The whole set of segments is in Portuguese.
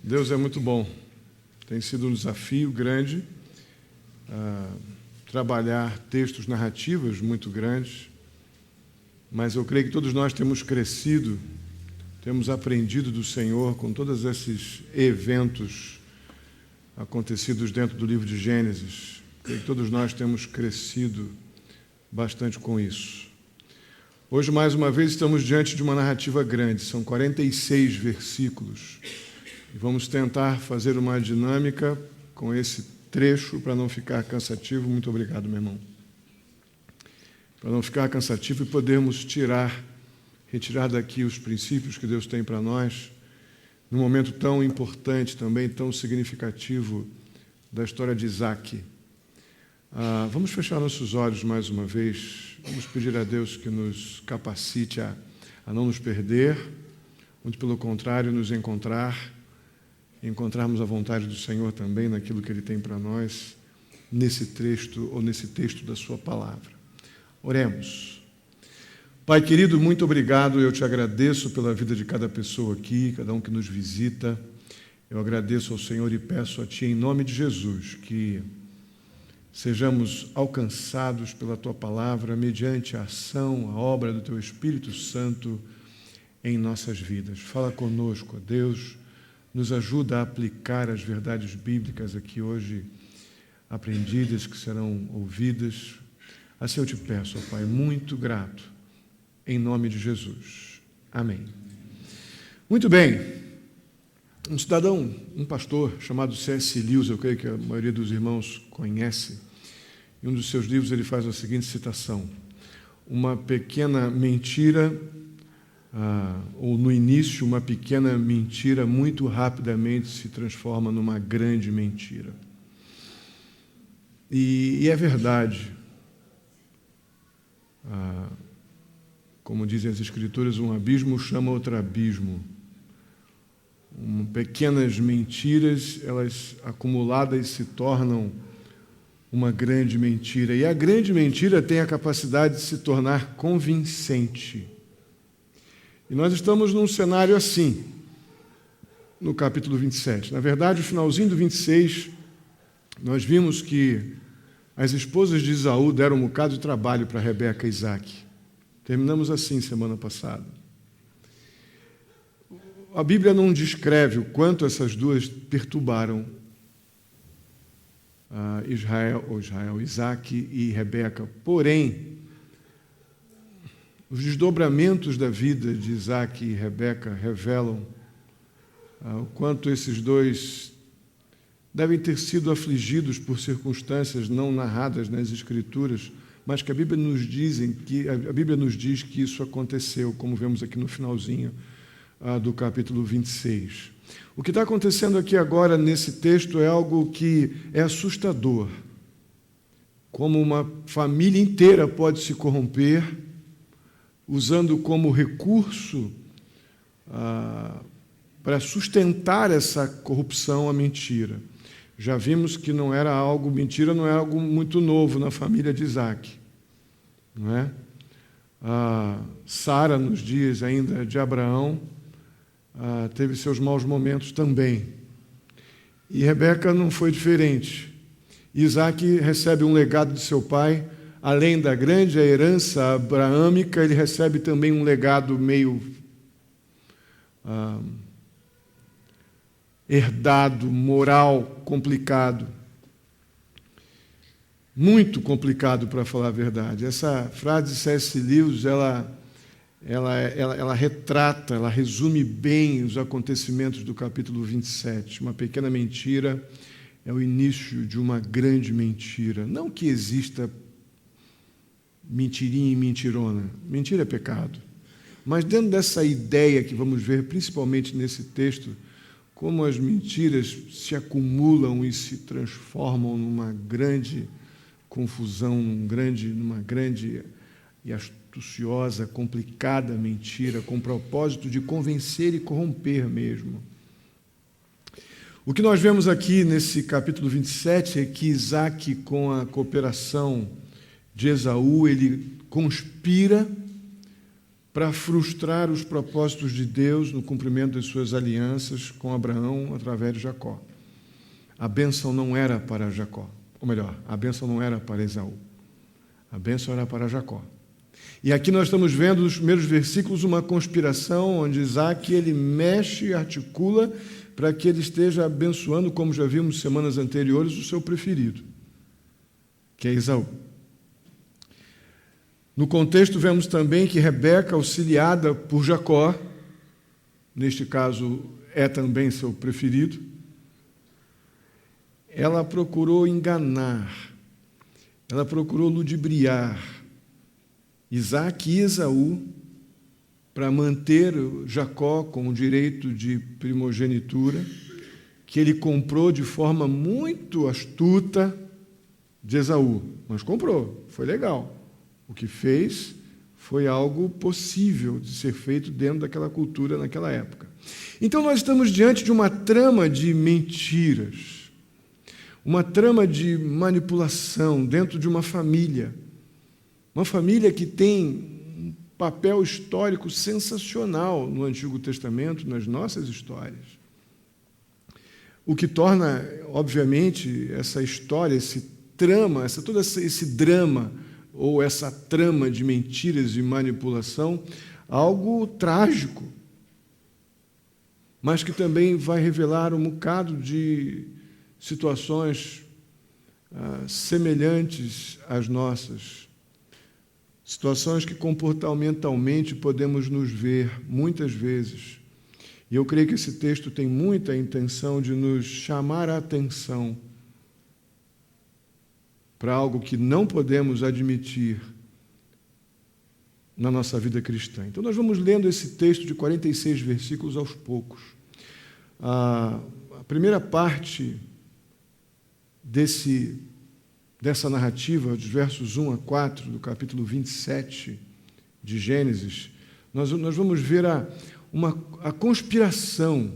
Deus é muito bom. Tem sido um desafio grande trabalhar textos narrativos muito grandes, mas eu creio que todos nós temos crescido, temos aprendido do Senhor com todos esses eventos acontecidos dentro do livro de Gênesis. Creio que todos nós temos crescido bastante com isso. Hoje, mais uma vez, estamos diante de uma narrativa grande, são 46 versículos. E vamos tentar fazer uma dinâmica com esse trecho para não ficar cansativo. Muito obrigado, meu irmão. Para não ficar cansativo e podermos retirar daqui os princípios que Deus tem para nós, num momento tão importante, também tão significativo da história de Isaac. Vamos fechar nossos olhos mais uma vez. Vamos pedir a Deus que nos capacite a não nos perder, muito pelo contrário, nos encontrarmos a vontade do Senhor também naquilo que Ele tem para nós, nesse texto da Sua palavra. Oremos. Pai querido, muito obrigado, eu te agradeço pela vida de cada pessoa aqui, cada um que nos visita. Eu agradeço ao Senhor e peço a Ti, em nome de Jesus, que sejamos alcançados pela Tua palavra, mediante a ação, a obra do Teu Espírito Santo em nossas vidas. Fala conosco, ó Deus, nos ajuda a aplicar as verdades bíblicas aqui hoje aprendidas, que serão ouvidas. Assim eu te peço, ó Pai, muito grato, em nome de Jesus. Amém. Muito bem. Um pastor chamado C.S. Lewis, eu creio que a maioria dos irmãos conhece, em um dos seus livros ele faz a seguinte citação: uma pequena mentira, ou no início, uma pequena mentira muito rapidamente se transforma numa grande mentira. E é verdade. Como dizem as Escrituras, um abismo chama outro abismo. Pequenas mentiras, elas acumuladas se tornam uma grande mentira. E a grande mentira tem a capacidade de se tornar convincente. E nós estamos num cenário assim, no capítulo 27. Na verdade, no finalzinho do 26, nós vimos que as esposas de Esaú deram um bocado de trabalho para Rebeca e Isaac. Terminamos assim semana passada. A Bíblia não descreve o quanto essas duas perturbaram Isaac e Rebeca. Porém, os desdobramentos da vida de Isaac e Rebeca revelam o quanto esses dois devem ter sido afligidos por circunstâncias não narradas nas Escrituras, mas que a Bíblia nos diz que isso aconteceu, como vemos aqui no finalzinho do capítulo 26. O que está acontecendo aqui agora nesse texto é algo que é assustador. Como uma família inteira pode se corromper, usando como recurso para sustentar essa corrupção a mentira. Já vimos que mentira não é algo muito novo na família de Isaac. Não é? Sara, nos dias ainda de Abraão, teve seus maus momentos também. E Rebeca não foi diferente. Isaac recebe um legado de seu pai. Além da grande herança abraâmica, ele recebe também um legado meio herdado, moral, complicado. Muito complicado, para falar a verdade. Essa frase de C.S. Lewis, ela retrata, ela resume bem os acontecimentos do capítulo 27. Uma pequena mentira é o início de uma grande mentira. Não que exista mentirinha e mentirona. Mentira é pecado. Mas dentro dessa ideia que vamos ver, principalmente nesse texto, como as mentiras se acumulam e se transformam numa grande confusão, numa grande e astuciosa, complicada mentira, com o propósito de convencer e corromper mesmo. O que nós vemos aqui nesse capítulo 27 é que Isaac, com a cooperação de Esaú, ele conspira para frustrar os propósitos de Deus no cumprimento das suas alianças com Abraão através de Jacó. A bênção não era para Jacó, ou melhor, a bênção não era para Esaú. A bênção era para Jacó. E aqui nós estamos vendo nos primeiros versículos uma conspiração onde Isaac ele mexe e articula para que ele esteja abençoando, como já vimos semanas anteriores, o seu preferido, que é Esaú. No contexto, vemos também que Rebeca, auxiliada por Jacó, neste caso é também seu preferido, ela procurou enganar, ela procurou ludibriar Isaac e Esaú para manter Jacó com o direito de primogenitura, que ele comprou de forma muito astuta de Esaú, mas comprou, foi legal. O que fez foi algo possível de ser feito dentro daquela cultura naquela época. Então nós estamos diante de uma trama de mentiras, uma trama de manipulação dentro de uma família que tem um papel histórico sensacional no Antigo Testamento, nas nossas histórias. O que torna, obviamente, essa história, esse trama, todo esse drama, ou essa trama de mentiras e manipulação, algo trágico, mas que também vai revelar um bocado de situações semelhantes às nossas, situações que comportamentalmente podemos nos ver muitas vezes. E eu creio que esse texto tem muita intenção de nos chamar a atenção para algo que não podemos admitir na nossa vida cristã. Então, nós vamos lendo esse texto de 46 versículos aos poucos. A primeira parte dessa narrativa, dos versos 1 a 4, do capítulo 27 de Gênesis, nós vamos ver a conspiração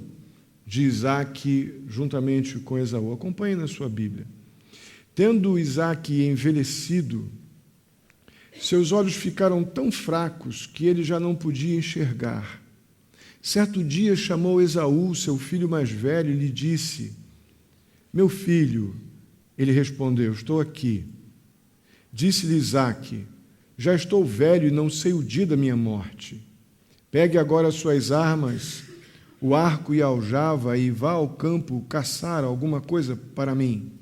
de Isaac juntamente com Esaú. Acompanhe na sua Bíblia. Tendo Isaac envelhecido, seus olhos ficaram tão fracos que ele já não podia enxergar. Certo dia chamou Esaú, seu filho mais velho, e lhe disse: Meu filho. Ele respondeu: Estou aqui. Disse-lhe Isaac: Já estou velho e não sei o dia da minha morte. Pegue agora as suas armas, o arco e a aljava, e vá ao campo caçar alguma coisa para mim.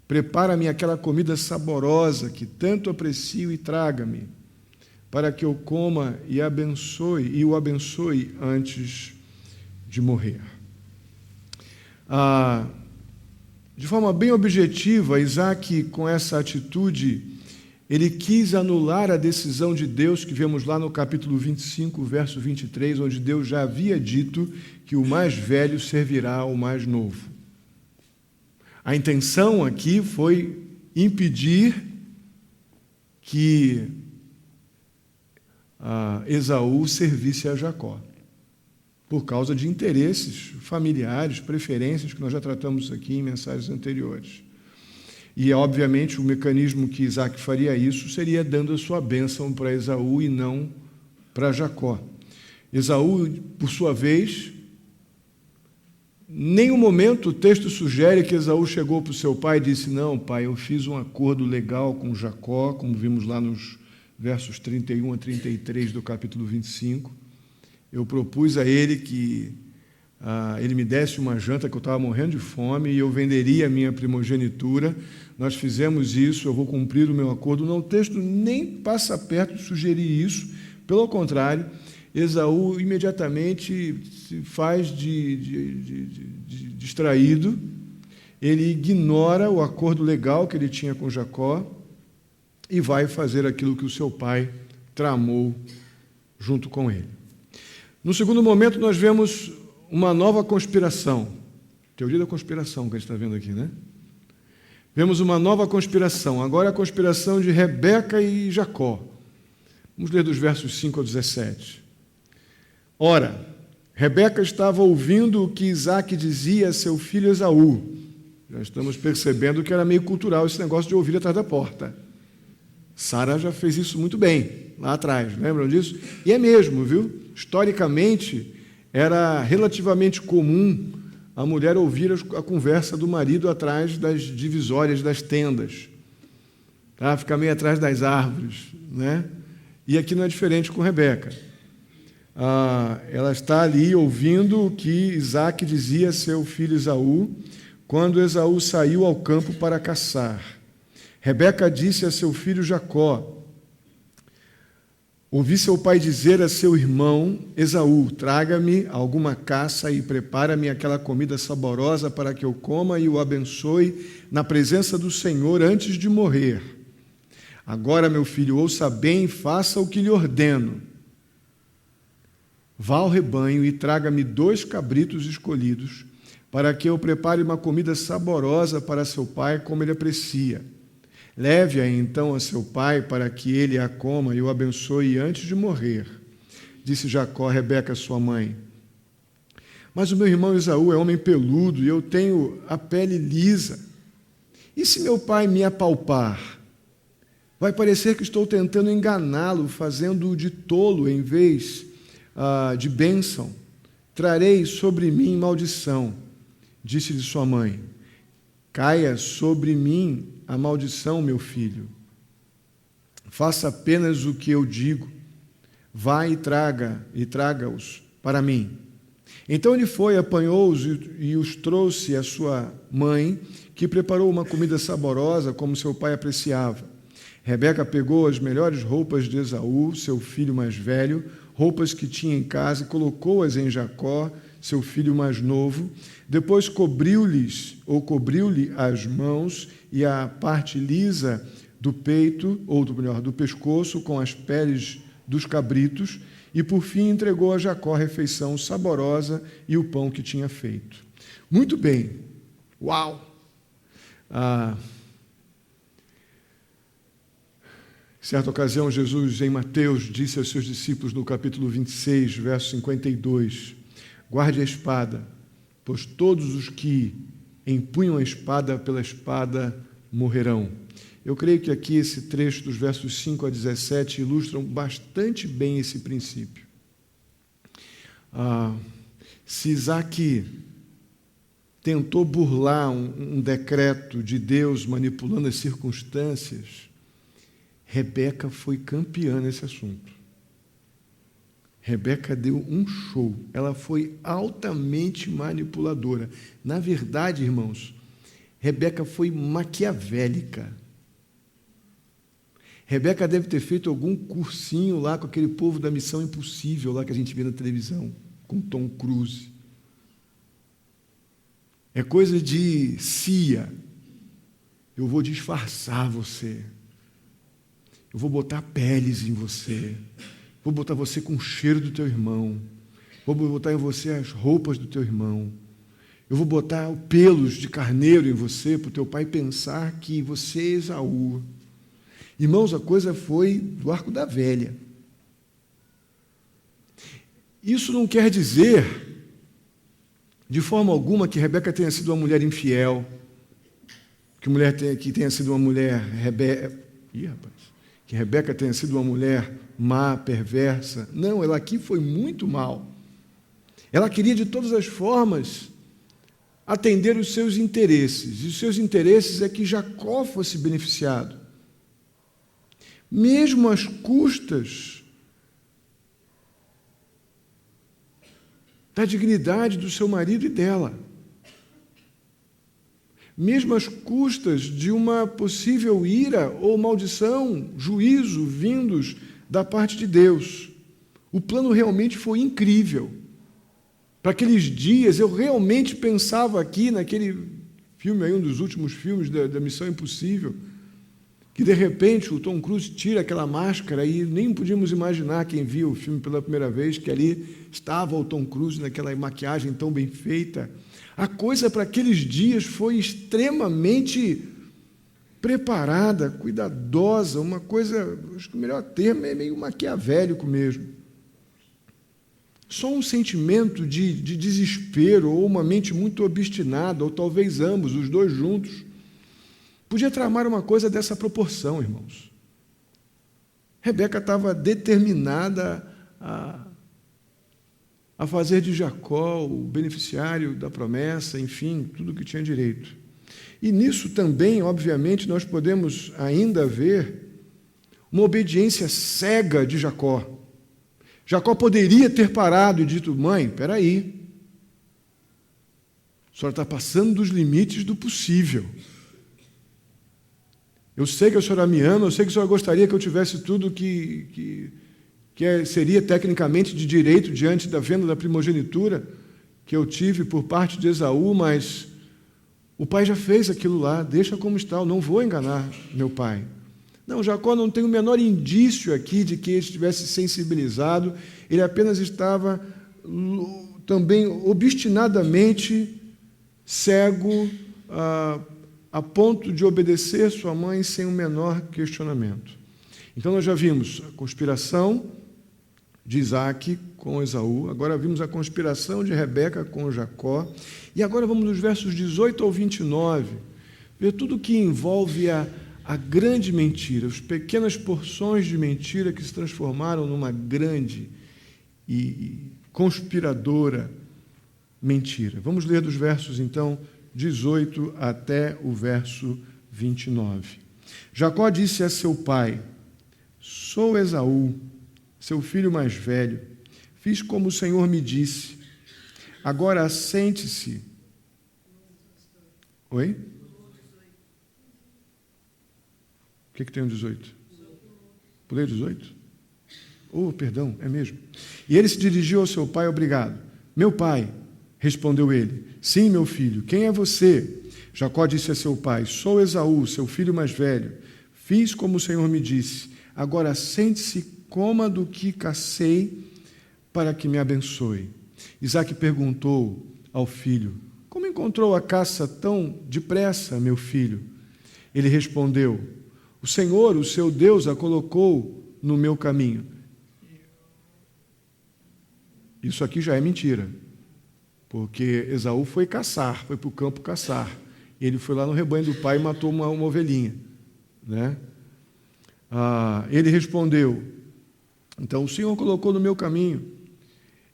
Prepara-me aquela comida saborosa que tanto aprecio e traga-me, para que eu coma e o abençoe antes de morrer. De forma bem objetiva, Isaac, com essa atitude, ele quis anular a decisão de Deus que vemos lá no capítulo 25, verso 23, onde Deus já havia dito que o mais velho servirá ao mais novo. A intenção aqui foi impedir que Esaú servisse a Jacó, por causa de interesses familiares, preferências, que nós já tratamos aqui em mensagens anteriores. E, obviamente, o mecanismo que Isaac faria isso seria dando a sua bênção para Esaú e não para Jacó. Esaú, por sua vez, nenhum momento o texto sugere que Esaú chegou para o seu pai e disse: Não, pai, eu fiz um acordo legal com Jacó, como vimos lá nos versos 31 a 33 do capítulo 25. Eu propus a ele que ele me desse uma janta, que eu estava morrendo de fome, e eu venderia a minha primogenitura. Nós fizemos isso, eu vou cumprir o meu acordo. Não, o texto nem passa perto de sugerir isso. Pelo contrário, Esaú imediatamente se faz de distraído, ele ignora o acordo legal que ele tinha com Jacó e vai fazer aquilo que o seu pai tramou junto com ele. No segundo momento, nós vemos uma nova conspiração. Teoria da conspiração que a gente está vendo aqui, né? Vemos uma nova conspiração. Agora a conspiração de Rebeca e Jacó. Vamos ler dos versos 5 ao 17. Ora, Rebeca estava ouvindo o que Isaac dizia a seu filho Esaú. Já estamos percebendo que era meio cultural esse negócio de ouvir atrás da porta. Sara já fez isso muito bem. lá atrás, lembram disso? E é mesmo, viu? Historicamente, era relativamente comum a mulher ouvir a conversa do marido atrás das divisórias das tendas, tá? Ficar meio atrás das árvores, né? E aqui não é diferente com Rebeca. Ela está ali ouvindo o que Isaque dizia a seu filho Esaú, quando Esaú saiu ao campo para caçar. Rebeca disse a seu filho Jacó: ouvi seu pai dizer a seu irmão Esaú: traga-me alguma caça e prepara-me aquela comida saborosa para que eu coma e o abençoe na presença do Senhor antes de morrer. Agora, meu filho, ouça bem e faça o que lhe ordeno. Vá ao rebanho e traga-me 2 cabritos escolhidos, para que eu prepare uma comida saborosa para seu pai, como ele aprecia. Leve-a então a seu pai, para que ele a coma e o abençoe antes de morrer. Disse Jacó a Rebeca, sua mãe: mas o meu irmão Esaú é homem peludo e eu tenho a pele lisa. E se meu pai me apalpar? Vai parecer que estou tentando enganá-lo, fazendo-o de tolo em vez de bênção. Trarei sobre mim maldição. Disse-lhe sua mãe: caia sobre mim a maldição, meu filho. Faça apenas o que eu digo. Vá e traga-os para mim. Então ele foi, apanhou-os e os trouxe à sua mãe, que preparou uma comida saborosa, como seu pai apreciava. Rebeca pegou as melhores roupas de Esaú, seu filho mais velho, roupas que tinha em casa, e colocou-as em Jacó, seu filho mais novo. Depois cobriu-lhe as mãos e a parte lisa do peito, ou melhor, do pescoço, com as peles dos cabritos, e por fim entregou a Jacó a refeição saborosa e o pão que tinha feito. Muito bem. Uau! Certa ocasião, Jesus, em Mateus, disse aos seus discípulos, no capítulo 26, verso 52, guarde a espada, pois todos os que empunham a espada pela espada morrerão. Eu creio que aqui esse trecho dos versos 5 a 17 ilustram bastante bem esse princípio. Se Isaque tentou burlar um decreto de Deus manipulando as circunstâncias, Rebeca foi campeã nesse assunto. Rebeca deu um show. Ela foi altamente manipuladora. Na verdade, irmãos, Rebeca foi maquiavélica. Rebeca deve ter feito algum cursinho lá com aquele povo da Missão Impossível lá que a gente vê na televisão, com Tom Cruise. É coisa de CIA. Eu vou disfarçar você. Eu vou botar peles em você. Vou botar você com o cheiro do teu irmão. Vou botar em você as roupas do teu irmão. Eu vou botar pelos de carneiro em você, para o teu pai pensar que você é Esaú. Irmãos, a coisa foi do arco da velha. Isso não quer dizer, de forma alguma, que Rebeca tenha sido uma mulher infiel, que tenha sido uma mulher que Rebeca tenha sido uma mulher má, perversa. Não, ela aqui foi muito mal. Ela queria, de todas as formas, atender os seus interesses. E os seus interesses é que Jacó fosse beneficiado. Mesmo às custas da dignidade do seu marido e dela. Mesmo às custas de uma possível ira ou maldição, juízo vindos da parte de Deus. O plano realmente foi incrível. Para aqueles dias, eu realmente pensava aqui, naquele filme aí, um dos últimos filmes da Missão Impossível, que de repente o Tom Cruise tira aquela máscara e nem podíamos imaginar, quem viu o filme pela primeira vez, que ali estava o Tom Cruise naquela maquiagem tão bem feita. A coisa para aqueles dias foi extremamente preparada, cuidadosa, uma coisa, acho que o melhor termo é meio maquiavélico mesmo. Só um sentimento de desespero ou uma mente muito obstinada, ou talvez ambos, os dois juntos, podia tramar uma coisa dessa proporção, irmãos. Rebeca estava determinada a fazer de Jacó o beneficiário da promessa, enfim, tudo o que tinha direito. E nisso também, obviamente, nós podemos ainda ver uma obediência cega de Jacó. Jacó poderia ter parado e dito: mãe, espera aí, a senhora está passando dos limites do possível. Eu sei que a senhora me ama, eu sei que a senhora gostaria que eu tivesse tudo que seria tecnicamente de direito diante da venda da primogenitura que eu tive por parte de Esaú, mas o pai já fez aquilo lá, deixa como está, eu não vou enganar meu pai. Não, Jacó não tem o menor indício aqui de que ele estivesse sensibilizado, ele apenas estava também obstinadamente cego a ponto de obedecer sua mãe sem o menor questionamento. Então nós já vimos a conspiração de Isaac com Esaú, agora vimos a conspiração de Rebeca com Jacó, e agora vamos nos versos 18 ao 29, ver tudo que envolve a grande mentira, as pequenas porções de mentira que se transformaram numa grande e conspiradora mentira. Vamos ler dos versos, então, 18 até o verso 29. Jacó disse a seu pai: sou Esaú, seu filho mais velho. Fiz como o Senhor me disse. Agora assente-se. Oi? O que tem o 18? Pulei o 18? Oh, perdão, é mesmo. E ele se dirigiu ao seu pai: obrigado. Meu pai, respondeu ele. Sim, meu filho, quem é você? Jacó disse a seu pai: sou Esaú, seu filho mais velho. Fiz como o Senhor me disse. Agora sente-se, coma do que cacei, para que me abençoe. Isaque perguntou ao filho: como encontrou a caça tão depressa, meu filho? Ele respondeu: o Senhor, o seu Deus, a colocou no meu caminho. Isso aqui já é mentira, porque Esaú foi caçar, foi para o campo caçar. Ele foi lá no rebanho do pai e matou uma ovelhinha, né? Ele respondeu: então o Senhor colocou no meu caminho.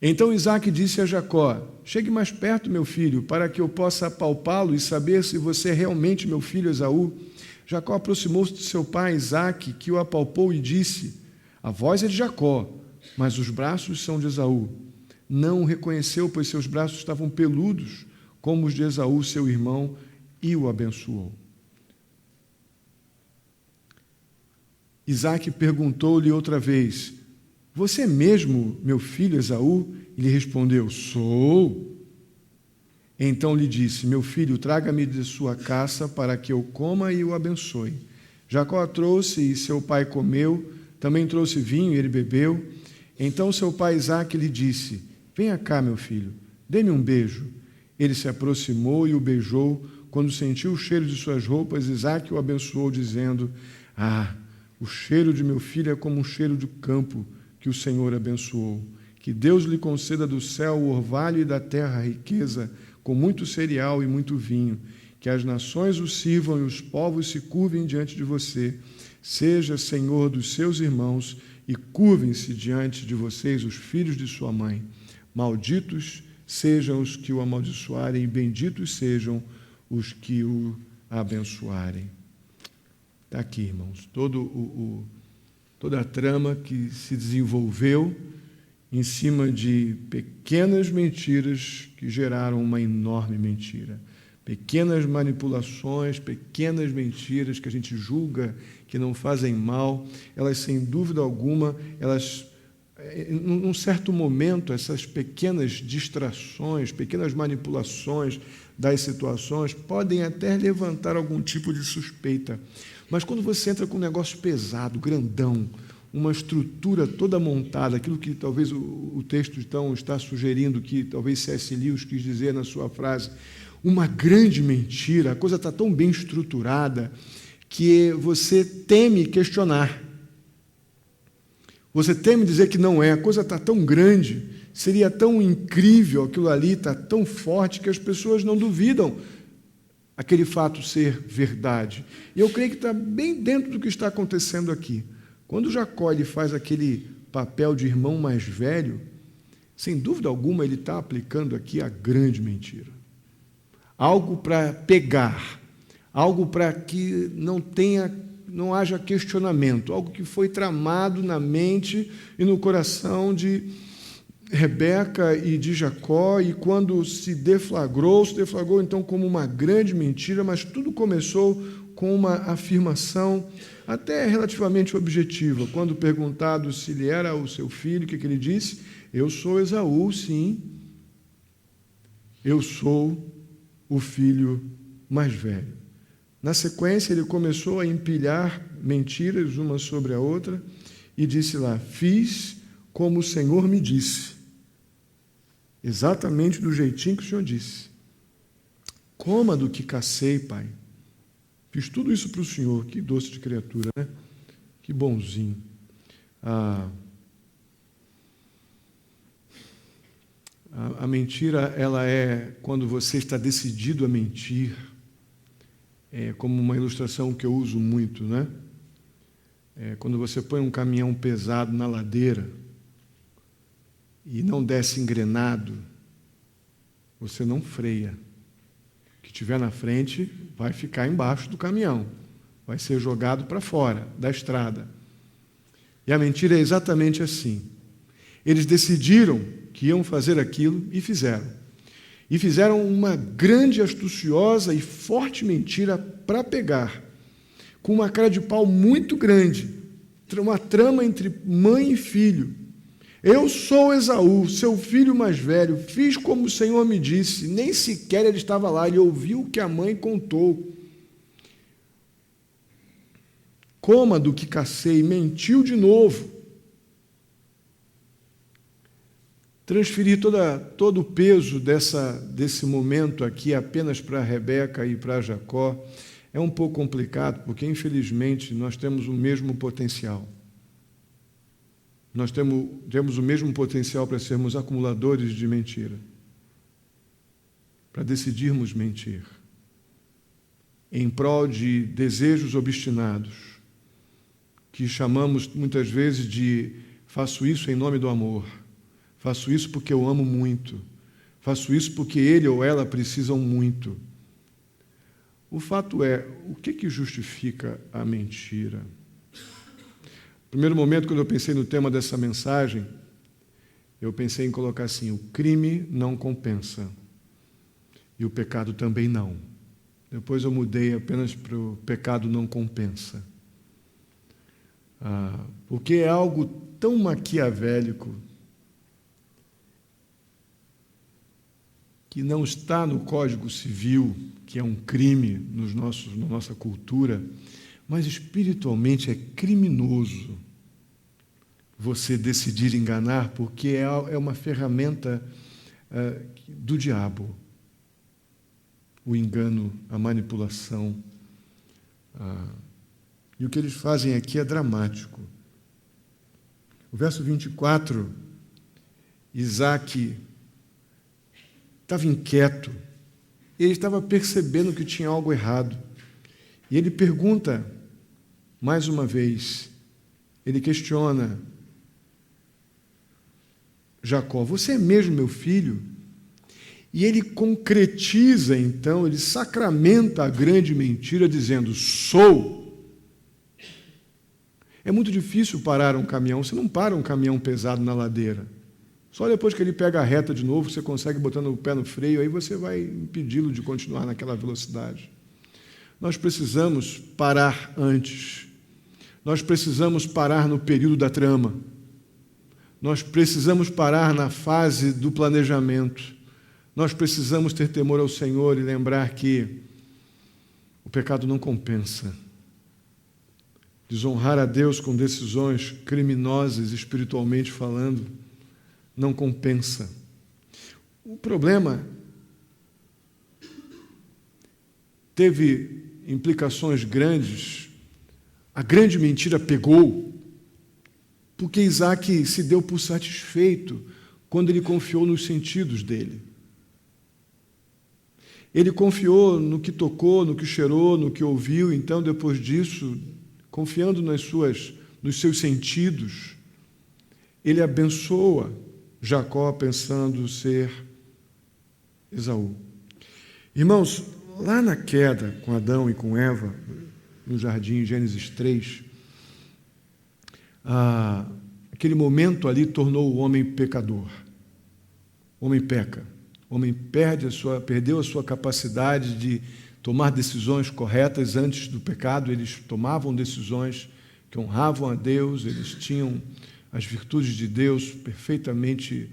Então Isaque disse a Jacó: chegue mais perto, meu filho, para que eu possa apalpá-lo e saber se você é realmente meu filho Esaú. Jacó aproximou-se de seu pai Isaque, que o apalpou e disse: a voz é de Jacó, mas os braços são de Esaú. Não o reconheceu, pois seus braços estavam peludos, como os de Esaú, seu irmão, e o abençoou. Isaque perguntou-lhe outra vez: você é mesmo meu filho Esaú? Ele respondeu: sou. Então lhe disse: meu filho, traga-me de sua caça para que eu coma e o abençoe. Jacó a trouxe e seu pai comeu, também trouxe vinho e ele bebeu. Então seu pai Isaque lhe disse: venha cá, meu filho, dê-me um beijo. Ele se aproximou e o beijou. Quando sentiu o cheiro de suas roupas, Isaque o abençoou, dizendo: o cheiro de meu filho é como um cheiro do campo que o Senhor abençoou. Que Deus lhe conceda do céu o orvalho e da terra a riqueza, com muito cereal e muito vinho. Que as nações o sirvam e os povos se curvem diante de você. Seja Senhor dos seus irmãos e curvem-se diante de vocês os filhos de sua mãe. Malditos sejam os que o amaldiçoarem e benditos sejam os que o abençoarem. Está aqui, irmãos, toda a trama que se desenvolveu em cima de pequenas mentiras que geraram uma enorme mentira. Pequenas manipulações, pequenas mentiras que a gente julga que não fazem mal, elas, sem dúvida alguma, num certo momento, essas pequenas distrações, pequenas manipulações das situações podem até levantar algum tipo de suspeita. Mas quando você entra com um negócio pesado, grandão, uma estrutura toda montada, aquilo que talvez o texto então está sugerindo, que talvez C.S. Lewis quis dizer na sua frase, uma grande mentira, a coisa está tão bem estruturada que você teme questionar. Você teme dizer que não é, a coisa está tão grande, seria tão incrível aquilo ali, está tão forte que as pessoas não duvidam aquele fato ser verdade. E eu creio que está bem dentro do que está acontecendo aqui. Quando Jacó ele faz aquele papel de irmão mais velho, sem dúvida alguma ele está aplicando aqui a grande mentira. Algo para pegar, algo para que não haja questionamento, algo que foi tramado na mente e no coração de Rebeca e de Jacó, e quando se deflagrou então como uma grande mentira, mas tudo começou com uma afirmação até relativamente objetiva. Quando perguntado se ele era o seu filho, o que ele disse? Eu sou Esaú, sim, eu sou o filho mais velho. Na sequência, ele começou a empilhar mentiras uma sobre a outra e disse lá: fiz como o Senhor me disse, exatamente do jeitinho que o Senhor disse. Coma do que cacei, pai. Fiz tudo isso para o Senhor. Que doce de criatura, né? Que bonzinho. A mentira, ela é quando você está decidido a mentir, como uma ilustração que eu uso muito, né? Quando você põe um caminhão pesado na ladeira e não desce engrenado, você não freia. O que tiver na frente vai ficar embaixo do caminhão, vai ser jogado para fora da estrada. E a mentira é exatamente assim. Eles decidiram que iam fazer aquilo e fizeram. E fizeram uma grande, astuciosa e forte mentira para pegar, com uma cara de pau muito grande, uma trama entre mãe e filho. Eu sou Esaú, seu filho mais velho, fiz como o Senhor me disse. Nem sequer ele estava lá, ele ouviu o que a mãe contou. Coma do que cacei, mentiu de novo. Transferir todo o peso desse momento aqui apenas para Rebeca e para Jacó é um pouco complicado, porque, infelizmente, nós temos o mesmo potencial. Nós temos o mesmo potencial para sermos acumuladores de mentira, para decidirmos mentir, em prol de desejos obstinados, que chamamos muitas vezes de faço isso em nome do amor, faço isso porque eu amo muito, faço isso porque ele ou ela precisam muito. O fato é, o que justifica a mentira? No primeiro momento, quando eu pensei no tema dessa mensagem, eu pensei em colocar assim: o crime não compensa e o pecado também não. Depois eu mudei apenas para o pecado não compensa. Porque é algo tão maquiavélico que não está no Código Civil, que é um crime na nossa cultura, mas espiritualmente é criminoso você decidir enganar, porque é uma ferramenta do diabo. O engano, a manipulação. E o que eles fazem aqui é dramático. O verso 24, Isaac estava inquieto, ele estava percebendo que tinha algo errado. E ele pergunta, mais uma vez, ele questiona Jacó: você é mesmo meu filho? E ele concretiza, então, ele sacramenta a grande mentira, dizendo: sou. É muito difícil parar um caminhão, você não para um caminhão pesado na ladeira. Só depois que ele pega a reta de novo, você consegue botando o pé no freio, aí você vai impedi-lo de continuar naquela velocidade. Nós precisamos parar antes. Nós precisamos parar no período da trama. Nós precisamos parar na fase do planejamento. Nós precisamos ter temor ao Senhor e lembrar que o pecado não compensa. Desonrar a Deus com decisões criminosas, espiritualmente falando, não compensa. O problema teve implicações grandes. A grande mentira pegou, porque Isaac se deu por satisfeito quando ele confiou nos sentidos dele. Ele confiou no que tocou, no que cheirou, no que ouviu. Então, depois disso, confiando nas suas nos seus sentidos, ele abençoa Jacó pensando ser Esaú. Irmãos, lá na queda com Adão e com Eva, no jardim, Gênesis 3, aquele momento ali tornou o homem pecador. O homem peca. O homem perdeu a sua capacidade de tomar decisões corretas. Antes do pecado, eles tomavam decisões que honravam a Deus, eles tinham as virtudes de Deus perfeitamente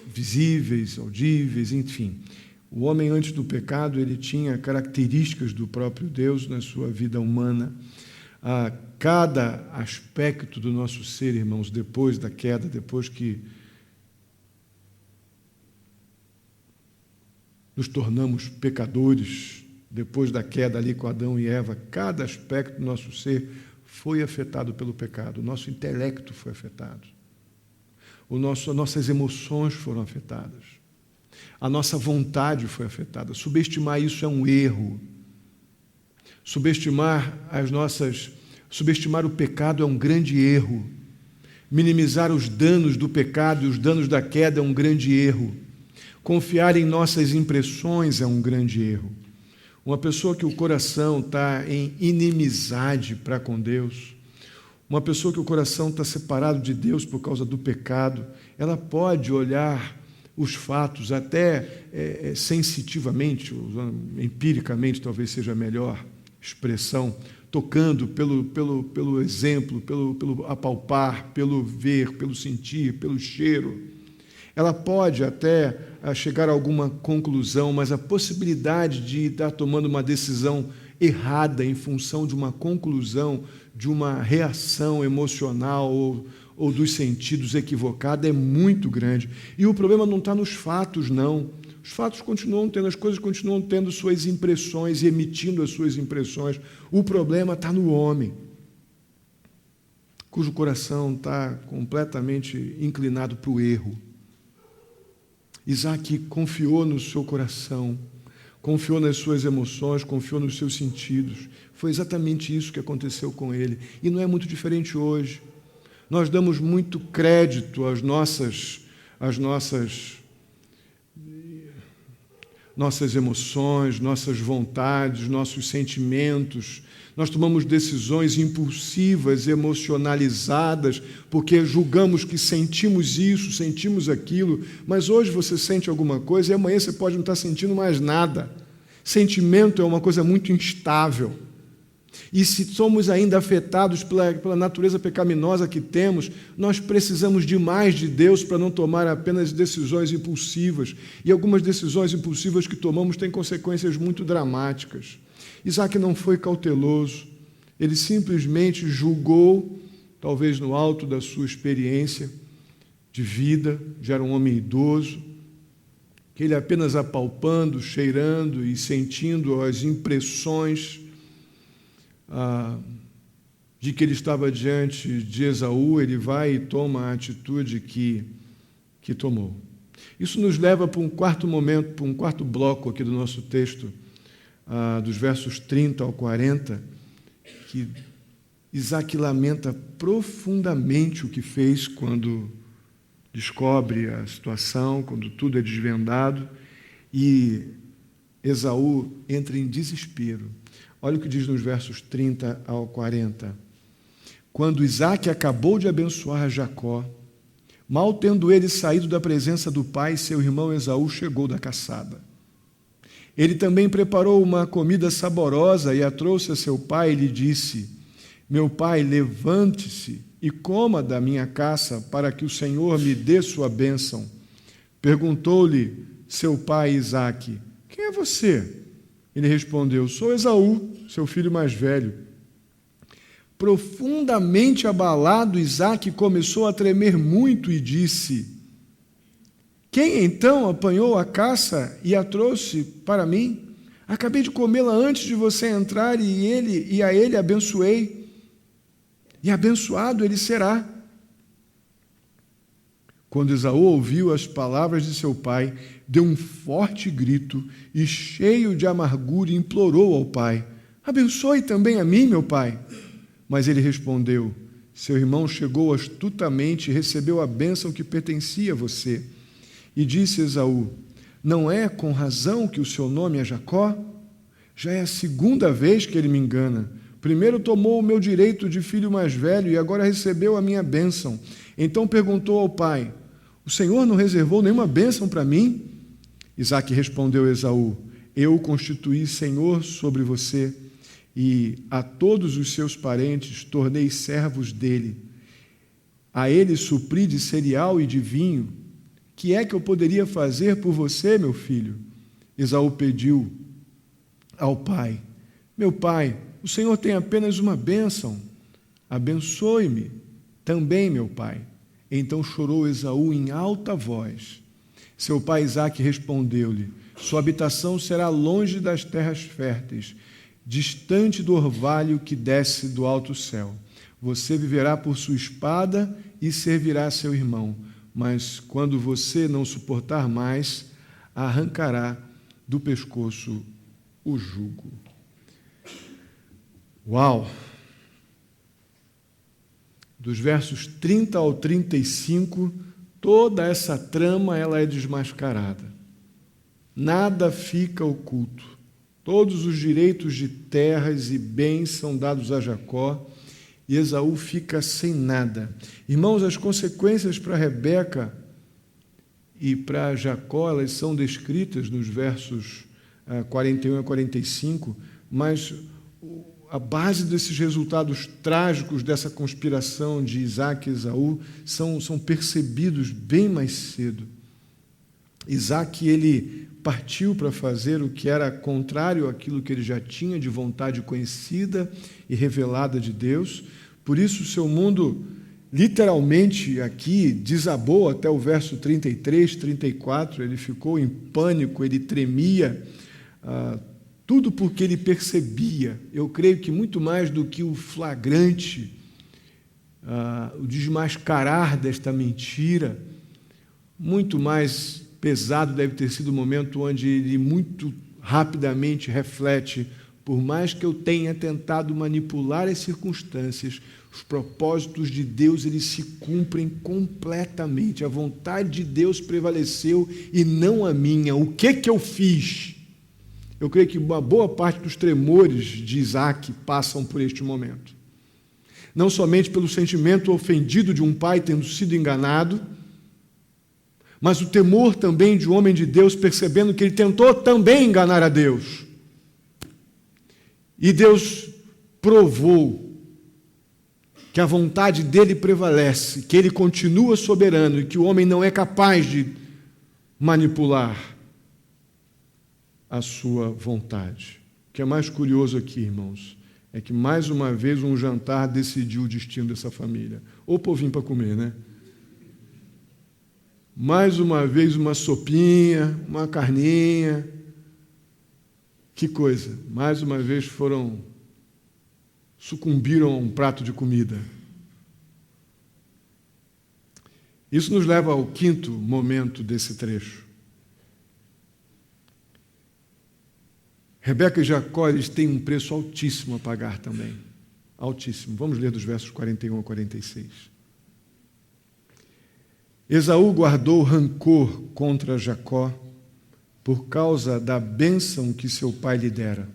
visíveis, audíveis, enfim. O homem, antes do pecado, ele tinha características do próprio Deus na sua vida humana. Cada aspecto do nosso ser, irmãos, depois da queda, depois que nos tornamos pecadores, depois da queda ali com Adão e Eva, cada aspecto do nosso ser foi afetado pelo pecado. O nosso intelecto foi afetado. Nossas emoções foram afetadas. A nossa vontade foi afetada. Subestimar isso é um erro. Subestimar o pecado é um grande erro. Minimizar os danos do pecado e os danos da queda é um grande erro. Confiar em nossas impressões é um grande erro. Uma pessoa que o coração está em inimizade para com Deus, uma pessoa que o coração está separado de Deus por causa do pecado, ela pode olhar os fatos até sensitivamente, empiricamente talvez seja a melhor expressão, tocando pelo exemplo, pelo apalpar, pelo ver, pelo sentir, pelo cheiro. Ela pode até chegar a alguma conclusão, mas a possibilidade de estar tomando uma decisão errada em função de uma conclusão, de uma reação emocional ou dos sentidos equivocada é muito grande. E o problema não está nos fatos, não. Os fatos continuam tendo, as coisas continuam tendo suas impressões e emitindo as suas impressões. O problema está no homem, cujo coração está completamente inclinado para o erro. Isaac confiou no seu coração, confiou nas suas emoções, confiou nos seus sentidos. Foi exatamente isso que aconteceu com ele. E não é muito diferente hoje. Nós damos muito crédito às nossas emoções, nossas vontades, nossos sentimentos. Nós tomamos decisões impulsivas, emocionalizadas, porque julgamos que sentimos isso, sentimos aquilo, mas hoje você sente alguma coisa e amanhã você pode não estar sentindo mais nada. Sentimento é uma coisa muito instável. E se somos ainda afetados pela natureza pecaminosa que temos, nós precisamos de mais de Deus para não tomar apenas decisões impulsivas. E algumas decisões impulsivas que tomamos têm consequências muito dramáticas. Isaac não foi cauteloso, ele simplesmente julgou, talvez no alto da sua experiência de vida, já era um homem idoso, que ele apenas apalpando, cheirando e sentindo as impressões de que ele estava diante de Esaú, ele vai e toma a atitude que tomou. Isso nos leva para um quarto momento, para um quarto bloco aqui do nosso texto, dos versos 30 ao 40, que Isaac lamenta profundamente o que fez quando descobre a situação, quando tudo é desvendado, e Esaú entra em desespero. Olha o que diz nos versos 30 ao 40. Quando Isaac acabou de abençoar Jacó, mal tendo ele saído da presença do pai, seu irmão Esaú chegou da caçada. Ele também preparou uma comida saborosa e a trouxe a seu pai e lhe disse: meu pai, levante-se e coma da minha caça, para que o Senhor me dê sua bênção. Perguntou-lhe seu pai Isaque: quem é você? Ele respondeu: sou Esaú, seu filho mais velho. Profundamente abalado, Isaque começou a tremer muito e disse: quem então apanhou a caça e a trouxe para mim? Acabei de comê-la antes de você entrar e a ele abençoei. E abençoado ele será. Quando Esaú ouviu as palavras de seu pai, deu um forte grito e, cheio de amargura, implorou ao pai: abençoe também a mim, meu pai. Mas ele respondeu: seu irmão chegou astutamente e recebeu a bênção que pertencia a você. E disse Esaú: não é com razão que o seu nome é Jacó? Já é a segunda vez que ele me engana. Primeiro tomou o meu direito de filho mais velho e agora recebeu a minha bênção. Então perguntou ao pai: o Senhor não reservou nenhuma bênção para mim? Isaque respondeu a Esaú: eu o constituí Senhor sobre você, e a todos os seus parentes tornei servos dele. A ele supri de cereal e de vinho. Que é que eu poderia fazer por você, meu filho? Esaú pediu ao pai: meu pai, o Senhor tem apenas uma bênção. Abençoe-me também, meu pai. Então chorou Esaú em alta voz. Seu pai Isaque respondeu-lhe: sua habitação será longe das terras férteis, distante do orvalho que desce do alto céu. Você viverá por sua espada e servirá seu irmão, mas quando você não suportar mais, arrancará do pescoço o jugo. Uau! Dos versos 30 ao 35, toda essa trama ela é desmascarada. Nada fica oculto. Todos os direitos de terras e bens são dados a Jacó e Esaú fica sem nada. Irmãos, as consequências para Rebeca e para Jacó, elas são descritas nos versos 41 a 45, mas a base desses resultados trágicos dessa conspiração de Isaque e Esaú são percebidos bem mais cedo. Isaque, ele partiu para fazer o que era contrário àquilo que ele já tinha de vontade conhecida e revelada de Deus. Por isso, seu mundo, literalmente, aqui, desabou até o verso 33, 34. Ele ficou em pânico, ele tremia, tudo porque ele percebia. Eu creio que muito mais do que o flagrante, o desmascarar desta mentira, muito mais pesado deve ter sido o momento onde ele muito rapidamente reflete: por mais que eu tenha tentado manipular as circunstâncias, os propósitos de Deus, eles se cumprem completamente. A vontade de Deus prevaleceu e não a minha. O que eu fiz? Eu creio que uma boa parte dos tremores de Isaque passam por este momento. Não somente pelo sentimento ofendido de um pai tendo sido enganado, mas o temor também de um homem de Deus, percebendo que ele tentou também enganar a Deus. E Deus provou que a vontade dele prevalece, que ele continua soberano e que o homem não é capaz de manipular a sua vontade. O que é mais curioso aqui, irmãos, é que mais uma vez um jantar decidiu o destino dessa família. Ou povinho para comer, né? Mais uma vez uma sopinha, uma carninha. Que coisa! Mais uma vez sucumbiram a um prato de comida. Isso nos leva ao quinto momento desse trecho. Rebeca e Jacó, eles têm um preço altíssimo a pagar também. Altíssimo. Vamos ler dos versos 41 a 46. Esaú guardou rancor contra Jacó por causa da bênção que seu pai lhe dera.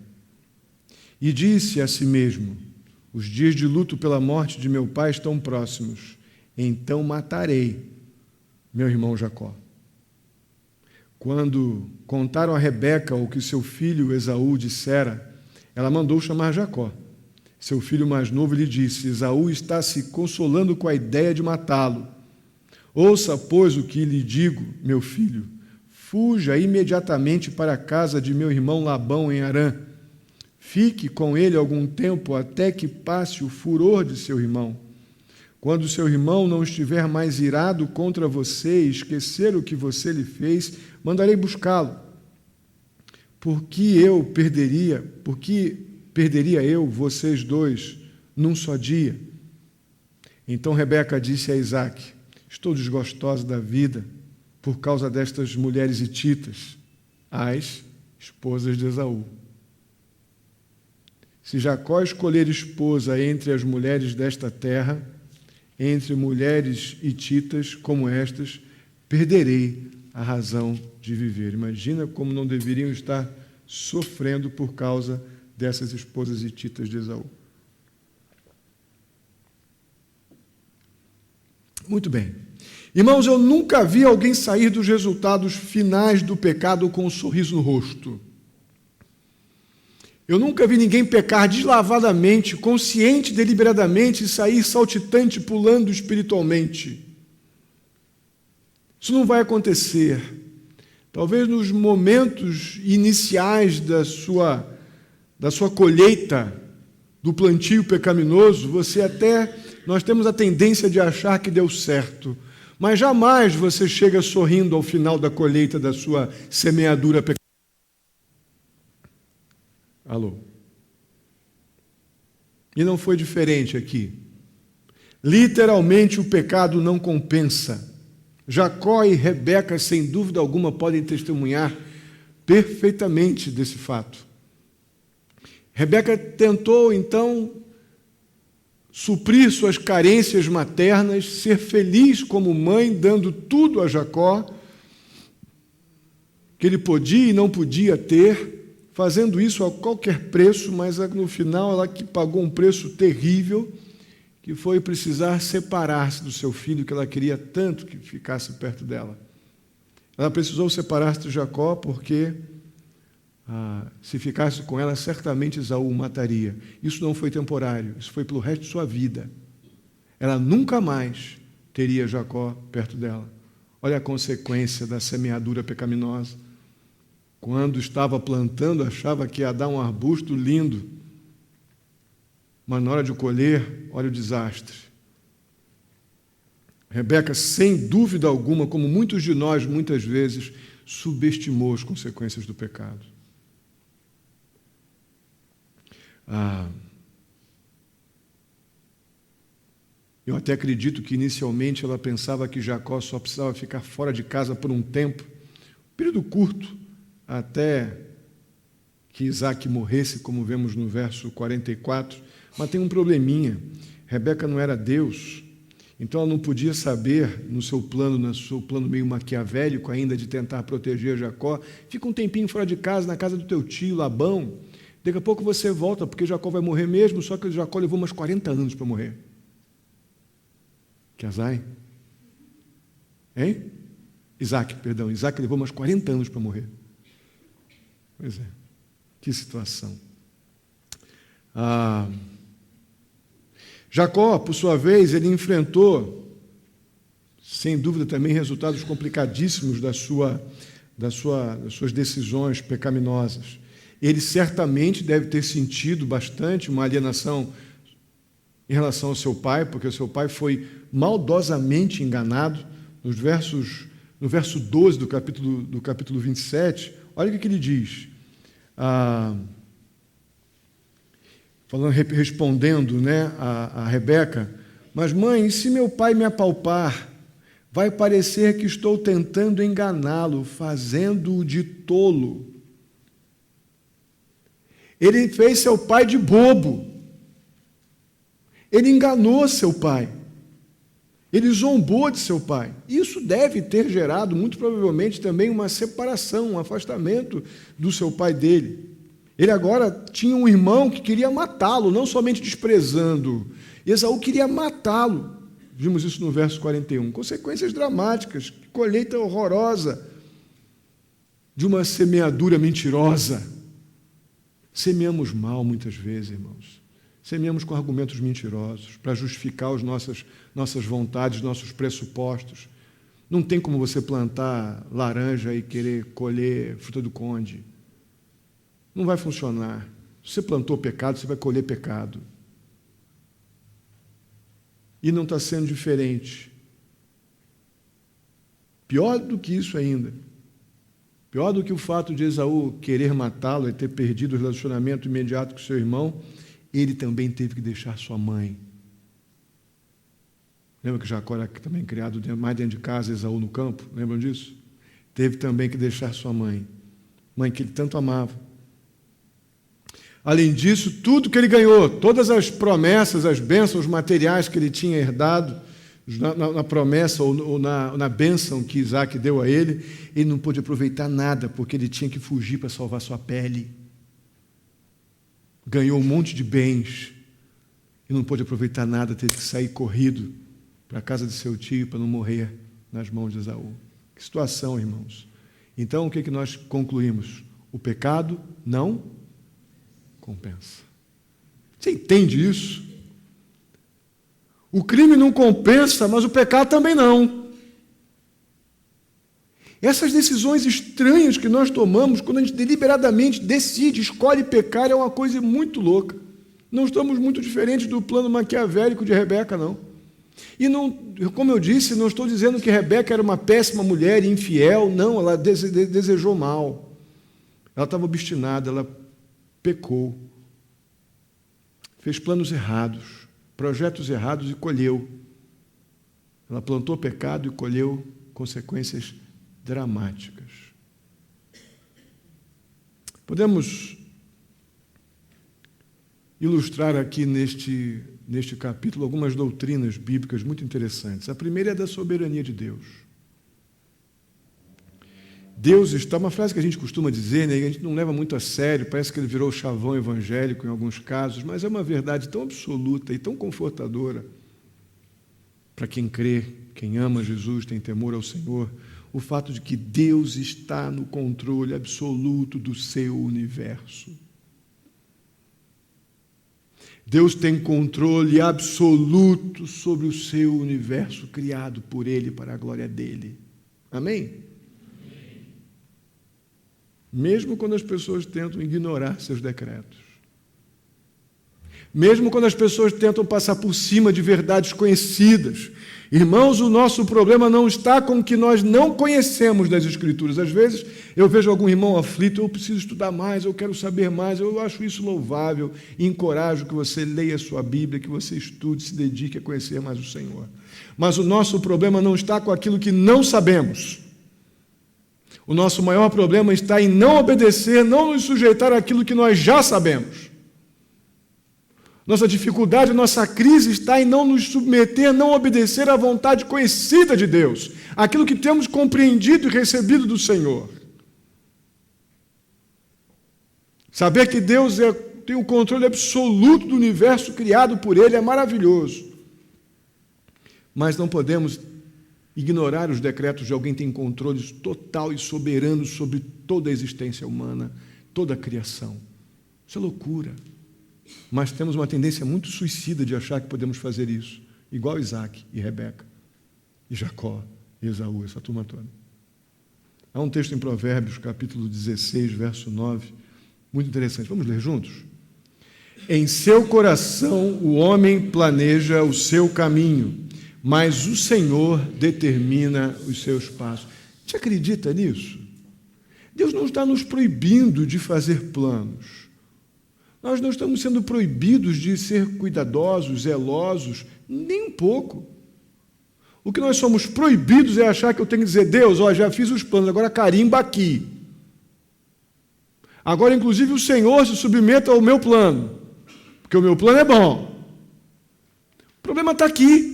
E disse a si mesmo: os dias de luto pela morte de meu pai estão próximos, então matarei meu irmão Jacó. Quando contaram a Rebeca o que seu filho Esaú dissera, ela mandou chamar Jacó. Seu filho mais novo lhe disse: Esaú está se consolando com a ideia de matá-lo. Ouça, pois, o que lhe digo, meu filho. Fuja imediatamente para a casa de meu irmão Labão em Harã. Fique com ele algum tempo até que passe o furor de seu irmão. Quando seu irmão não estiver mais irado contra você e esquecer o que você lhe fez, mandarei buscá-lo. Por que perderia eu vocês dois num só dia? Então Rebeca disse a Isaque: estou desgostosa da vida por causa destas mulheres hititas, as esposas de Esaú. Se Jacó escolher esposa entre as mulheres desta terra, entre mulheres hititas como estas, perderei a razão de viver. Imagina como não deveriam estar sofrendo por causa dessas esposas hititas de Esaú. Muito bem. Irmãos, eu nunca vi alguém sair dos resultados finais do pecado com um sorriso no rosto. Eu nunca vi ninguém pecar deslavadamente, consciente, deliberadamente, e sair saltitante, pulando espiritualmente. Isso não vai acontecer. Talvez nos momentos iniciais da sua colheita, do plantio pecaminoso, nós temos a tendência de achar que deu certo, mas jamais você chega sorrindo ao final da colheita da sua semeadura pecaminosa. Alô? E não foi diferente aqui. Literalmente o pecado não compensa. Jacó e Rebeca, sem dúvida alguma, podem testemunhar perfeitamente desse fato. Rebeca tentou, então, suprir suas carências maternas, ser feliz como mãe, dando tudo a Jacó, que ele podia e não podia ter, fazendo isso a qualquer preço, mas no final ela que pagou um preço terrível, que foi precisar separar-se do seu filho, que ela queria tanto que ficasse perto dela. Ela precisou separar-se de Jacó porque, se ficasse com ela, certamente Esaú o mataria. Isso não foi temporário, isso foi pelo resto de sua vida. Ela nunca mais teria Jacó perto dela. Olha a consequência da semeadura pecaminosa. Quando estava plantando, achava que ia dar um arbusto lindo, mas na hora de colher, olha o desastre. Rebeca, sem dúvida alguma, como muitos de nós, muitas vezes, subestimou as consequências do pecado. Eu até acredito que inicialmente ela pensava que Jacó só precisava ficar fora de casa por um tempo, um período curto, até que Isaac morresse, como vemos no verso 44, mas tem um probleminha. Rebeca não era Deus, então ela não podia saber, no seu plano meio maquiavélico ainda, de tentar proteger Jacó, fica um tempinho fora de casa, na casa do teu tio, Labão, daqui a pouco você volta, porque Jacó vai morrer mesmo, só que Jacó levou umas 40 anos para morrer. Que azar, hein? Hein? Isaac levou umas 40 anos para morrer. Pois é, que situação. Jacó, por sua vez, ele enfrentou, sem dúvida também, resultados complicadíssimos das suas decisões pecaminosas. Ele certamente deve ter sentido bastante uma alienação em relação ao seu pai, porque o seu pai foi maldosamente enganado. No verso 12 do capítulo 27, olha o que ele diz. Respondendo, a Rebeca: mas mãe, se meu pai me apalpar, vai parecer que estou tentando enganá-lo, fazendo-o de tolo. Ele fez seu pai de bobo. Ele enganou seu pai. Ele zombou de seu pai. Isso deve ter gerado, muito provavelmente, também uma separação, um afastamento do seu pai dele. Ele agora tinha um irmão que queria matá-lo, não somente desprezando. Esaú queria matá-lo. Vimos isso no verso 41. Consequências dramáticas, colheita horrorosa de uma semeadura mentirosa. Semeamos mal muitas vezes, irmãos. Semeamos com argumentos mentirosos para justificar as nossas vontades, nossos pressupostos. Não tem como você plantar laranja e querer colher fruta do conde. Não vai funcionar. Se você plantou pecado, você vai colher pecado. E não está sendo diferente. Pior do que isso ainda. Pior do que o fato de Esaú querer matá-lo e ter perdido o relacionamento imediato com seu irmão, ele também teve que deixar sua mãe. Lembra que Jacó era também criado mais dentro de casa, Esaú no campo? Lembram disso? Teve também que deixar sua mãe. Mãe que ele tanto amava. Além disso, tudo que ele ganhou, todas as promessas, as bênçãos materiais que ele tinha herdado, na promessa ou na bênção que Isaac deu a ele, ele não pôde aproveitar nada, porque ele tinha que fugir para salvar sua pele. Ganhou um monte de bens e não pôde aproveitar nada, teve que sair corrido para a casa de seu tio para não morrer nas mãos de Esaú. Que situação, irmãos. Então, o que nós concluímos? O pecado não compensa. Você entende isso? O crime não compensa, mas o pecado também não. Essas decisões estranhas que nós tomamos, quando a gente deliberadamente decide, escolhe pecar, é uma coisa muito louca. Não estamos muito diferentes do plano maquiavélico de Rebeca, não. E, não, como eu disse, não estou dizendo que Rebeca era uma péssima mulher, infiel, não, ela desejou mal. Ela estava obstinada, ela pecou. Fez planos errados, projetos errados e colheu. Ela plantou pecado e colheu consequências dramáticas. Podemos ilustrar aqui neste capítulo algumas doutrinas bíblicas muito interessantes. A primeira é da soberania de Deus. Deus está, uma frase que a gente costuma dizer, né, que a gente não leva muito a sério, parece que ele virou chavão evangélico em alguns casos, mas é uma verdade tão absoluta e tão confortadora para quem crê, quem ama Jesus, tem temor ao Senhor, o fato de que Deus está no controle absoluto do seu universo. Deus tem controle absoluto sobre o seu universo criado por Ele para a glória dEle. Amém? Mesmo quando as pessoas tentam ignorar seus decretos. Mesmo quando as pessoas tentam passar por cima de verdades conhecidas. Irmãos, o nosso problema não está com o que nós não conhecemos das Escrituras. Às vezes eu vejo algum irmão aflito, eu preciso estudar mais, eu quero saber mais, eu acho isso louvável e encorajo que você leia a sua Bíblia, que você estude, se dedique a conhecer mais o Senhor. Mas o nosso problema não está com aquilo que não sabemos. O nosso maior problema está em não obedecer, não nos sujeitar àquilo que nós já sabemos. Nossa dificuldade, nossa crise está em não nos submeter, não obedecer à vontade conhecida de Deus, aquilo que temos compreendido e recebido do Senhor. Saber que Deus tem o controle absoluto do universo criado por Ele é maravilhoso. Mas não podemos ignorar os decretos de alguém que tem controle total e soberano sobre toda a existência humana, toda a criação. Isso é loucura. Mas temos uma tendência muito suicida de achar que podemos fazer isso, igual Isaac e Rebeca, e Jacó e Esaú, essa turma toda. Há um texto em Provérbios, capítulo 16, verso 9, muito interessante. Vamos ler juntos? Em seu coração o homem planeja o seu caminho, mas o Senhor determina os seus passos. Você acredita nisso? Deus não está nos proibindo de fazer planos. Nós não estamos sendo proibidos de ser cuidadosos, zelosos, nem um pouco. O que nós somos proibidos é achar que eu tenho que dizer, Deus, já fiz os planos, agora carimba aqui. Agora, inclusive, o Senhor se submeta ao meu plano, porque o meu plano é bom. O problema está aqui.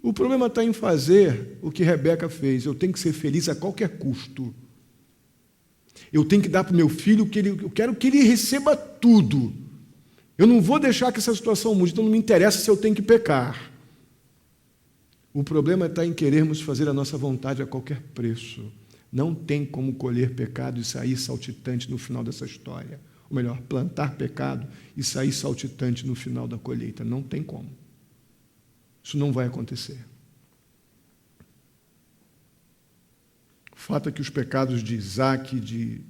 O problema está em fazer o que Rebeca fez. Eu tenho que ser feliz a qualquer custo. Eu tenho que dar para o meu filho eu quero que ele receba tudo. Eu não vou deixar que essa situação mude, então não me interessa se eu tenho que pecar. O problema está em querermos fazer a nossa vontade a qualquer preço. Não tem como colher pecado e sair saltitante no final dessa história. Ou melhor, plantar pecado e sair saltitante no final da colheita. Não tem como. Isso não vai acontecer. O fato é que os pecados de Isaac, de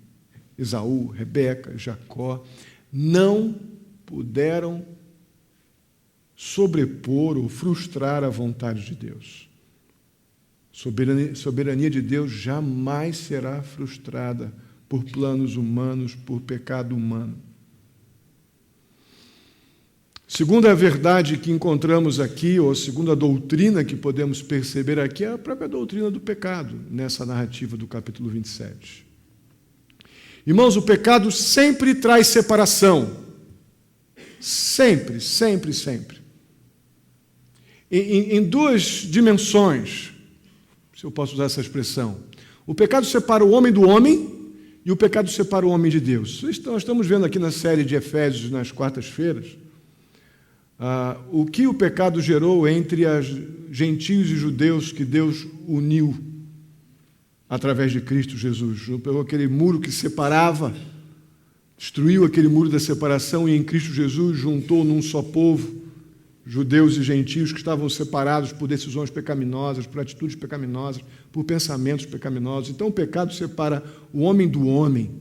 Esaú, Rebeca, Jacó, não puderam sobrepor ou frustrar a vontade de Deus. Soberania de Deus jamais será frustrada por planos humanos, por pecado humano. Segunda verdade que encontramos aqui, ou segunda doutrina que podemos perceber aqui, é a própria doutrina do pecado, nessa narrativa do capítulo 27. Irmãos, o pecado sempre traz separação. sempre, sempre, sempre. Em duas dimensões, se eu posso usar essa expressão. O pecado separa o homem do homem e o pecado separa o homem de Deus. Nós estamos vendo aqui na série de Efésios, nas quartas-feiras, o que o pecado gerou entre gentios e judeus que Deus uniu através de Cristo Jesus. Pegou aquele muro que separava, destruiu aquele muro da separação e em Cristo Jesus juntou num só povo judeus e gentios que estavam separados por decisões pecaminosas, por atitudes pecaminosas, por pensamentos pecaminosos. Então o pecado separa o homem do homem,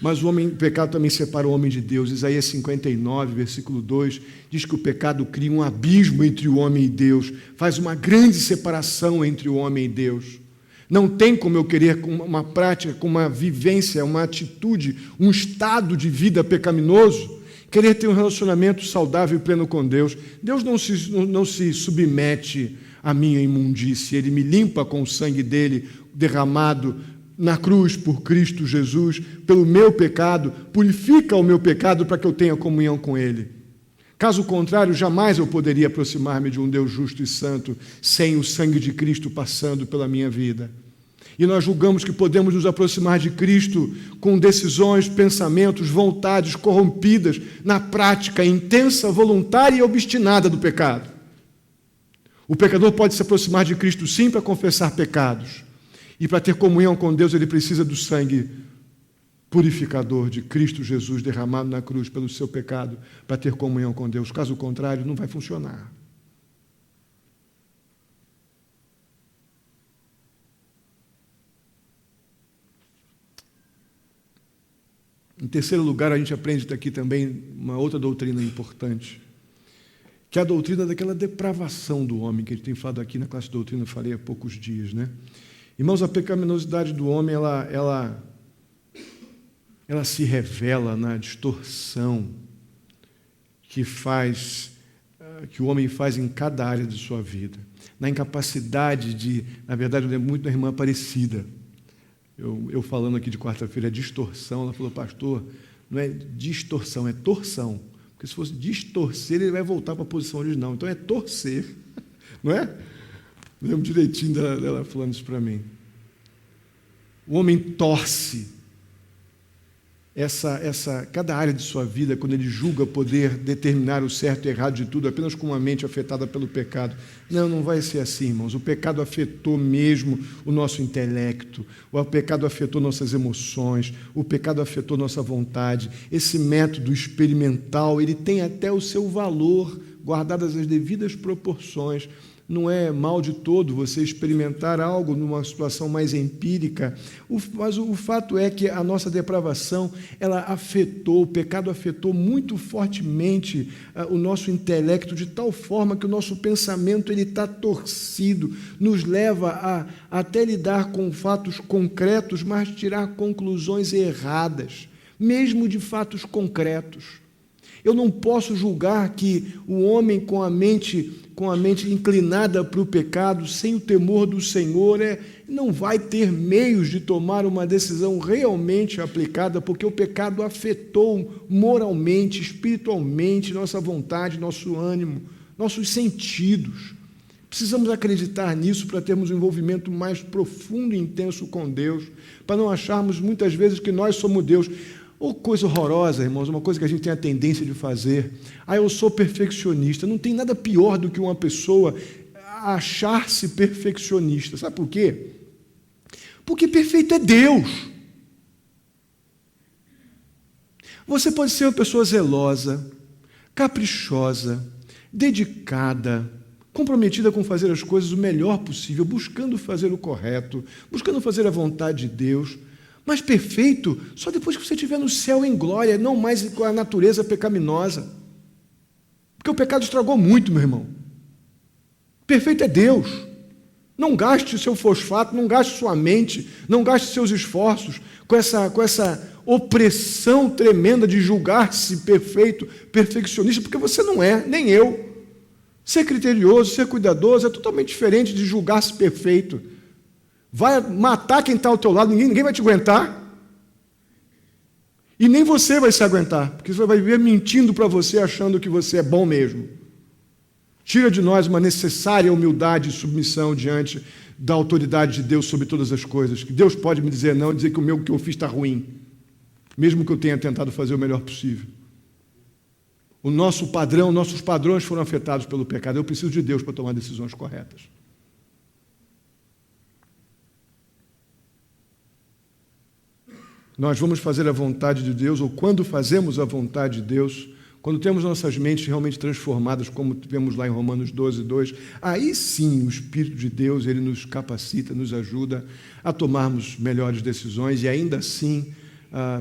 mas o pecado também separa o homem de Deus. Isaías 59, versículo 2, diz que o pecado cria um abismo entre o homem e Deus, faz uma grande separação entre o homem e Deus. Não tem como eu querer uma prática, com uma vivência, uma atitude, um estado de vida pecaminoso, querer ter um relacionamento saudável e pleno com Deus. Deus não se submete à minha imundície. Ele me limpa com o sangue dele derramado na cruz por Cristo Jesus, pelo meu pecado, purifica o meu pecado para que eu tenha comunhão com ele. Caso contrário, jamais eu poderia aproximar-me de um Deus justo e santo sem o sangue de Cristo passando pela minha vida. E nós julgamos que podemos nos aproximar de Cristo com decisões, pensamentos, vontades corrompidas na prática intensa, voluntária e obstinada do pecado. O pecador pode se aproximar de Cristo sim para confessar pecados. E para ter comunhão com Deus ele precisa do sangue purificador de Cristo Jesus derramado na cruz pelo seu pecado para ter comunhão com Deus. Caso contrário, não vai funcionar. Em terceiro lugar, a gente aprende aqui também uma outra doutrina importante, que é a doutrina daquela depravação do homem, que a gente tem falado aqui na classe de doutrina, eu falei há poucos dias, né? Irmãos, a pecaminosidade do homem, ela se revela na distorção que o homem faz em cada área de sua vida, na incapacidade de, na verdade, eu lembro muito da irmã Aparecida, eu falando aqui de quarta-feira, distorção, ela falou, pastor, não é distorção, é torção, porque se fosse distorcer, ele vai voltar para a posição original, então é torcer, não é? Lembro direitinho dela falando isso para mim. O homem torce cada área de sua vida, quando ele julga poder determinar o certo e errado de tudo, apenas com uma mente afetada pelo pecado. Não vai ser assim, irmãos. O pecado afetou mesmo o nosso intelecto, o pecado afetou nossas emoções, o pecado afetou nossa vontade. Esse método experimental, ele tem até o seu valor, guardadas as devidas proporções. Não é mal de todo você experimentar algo numa situação mais empírica, mas o fato é que a nossa depravação, o pecado afetou muito fortemente o nosso intelecto, de tal forma que o nosso pensamento está torcido, nos leva a até lidar com fatos concretos, mas tirar conclusões erradas, mesmo de fatos concretos. Eu não posso julgar que o homem com a mente inclinada para o pecado, sem o temor do Senhor, não vai ter meios de tomar uma decisão realmente aplicada, porque o pecado afetou moralmente, espiritualmente, nossa vontade, nosso ânimo, nossos sentidos. Precisamos acreditar nisso para termos um envolvimento mais profundo e intenso com Deus, para não acharmos muitas vezes que nós somos Deus. Ou coisa horrorosa, irmãos, uma coisa que a gente tem a tendência de fazer. Eu sou perfeccionista. Não tem nada pior do que uma pessoa achar-se perfeccionista. Sabe por quê? Porque perfeito é Deus. Você pode ser uma pessoa zelosa, caprichosa, dedicada, comprometida com fazer as coisas o melhor possível, buscando fazer o correto, buscando fazer a vontade de Deus. Mas perfeito só depois que você estiver no céu em glória, não mais com a natureza pecaminosa. Porque o pecado estragou muito, meu irmão. Perfeito é Deus. Não gaste o seu fosfato, não gaste sua mente, não gaste seus esforços com essa opressão tremenda de julgar-se perfeito, perfeccionista, porque você não é, nem eu. Ser criterioso, ser cuidadoso é totalmente diferente de julgar-se perfeito. Vai matar quem está ao teu lado, ninguém vai te aguentar. E nem você vai se aguentar, porque você vai viver mentindo para você, achando que você é bom mesmo. Tira de nós uma necessária humildade e submissão diante da autoridade de Deus sobre todas as coisas. Que Deus pode me dizer não, dizer que o que eu fiz está ruim, mesmo que eu tenha tentado fazer o melhor possível. O nosso padrão, nossos padrões foram afetados pelo pecado. Eu preciso de Deus para tomar decisões corretas. Nós vamos fazer a vontade de Deus, ou quando fazemos a vontade de Deus, quando temos nossas mentes realmente transformadas, como vemos lá em Romanos 12, 2, aí sim o Espírito de Deus, ele nos capacita, nos ajuda a tomarmos melhores decisões, e ainda assim